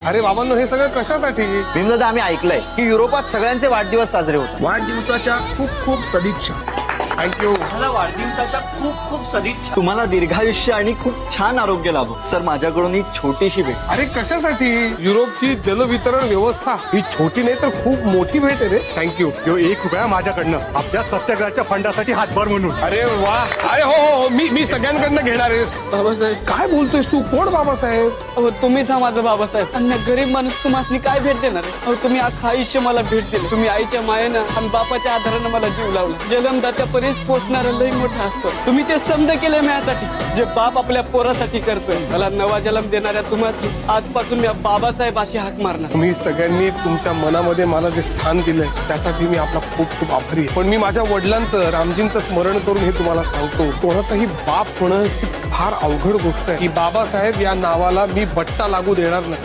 अरे बाबांनो, हे सगळं कशासाठी? भीमदादा, आम्ही ऐकलंय की युरोपात सगळ्यांचे वाढदिवस साजरे होतात. वाढदिवसाच्या खूप खूप सदिच्छा. थँक्यू. मला वाढदिवसाच्या खूप खूप सदिच्छा. तुम्हाला दीर्घायुष्य आणि खूप छान आरोग्य लाभो. सर, माझ्याकडून ही छोटीशी भेट. अरे कशासाठी? युरोपची जलवितरण व्यवस्था ही छोटी नाही तर खूप मोठी भेट आहे रे. थँक्यू. यो ₹1 माझ्याकडनं आपल्या सत्याग्रहाच्या फंडासाठी हातभार म्हणून. अरे वा. अरे हो, मी सगळ्यांकडनं घेणार आहे. बाबासाहेब, काय बोलतोयस तू? कोण बाबासाहेब? अहो तुम्हीच हा माझा बाबासाहेब. आणि गरीब माणूस तुम्हाला काय भेट देणार आहे? अहो तुम्ही अख्खं आयुष्य मला भेट दिलं. तुम्ही आईच्या मायेनं आणि बापाच्या आधारानं मला जीव लावला. जन्मदात्यापर्यंत पोचणारा लई मोठा असतो. तुम्ही ते समज केलंय माझ्यासाठी, जे बाप आपल्या पोरासाठी करतोय. मला नवा जन्म देणाऱ्या तुम्हाला आजपासून मी बाबासाहेब अशी हाक मारणार. तुम्ही सगळ्यांनी तुमच्या मनामध्ये मला जे स्थान दिलंय त्यासाठी मी आपला खूप खूप आभारी आहे. पण मी माझ्या वडिलांचं, रामजींचं स्मरण करून हे तुम्हाला सांगतो, कोणाचाही बाप होणं ही फार अवघड गोष्ट आहे. की बाबासाहेब या नावाला मी बट्टा लागू देणार नाही.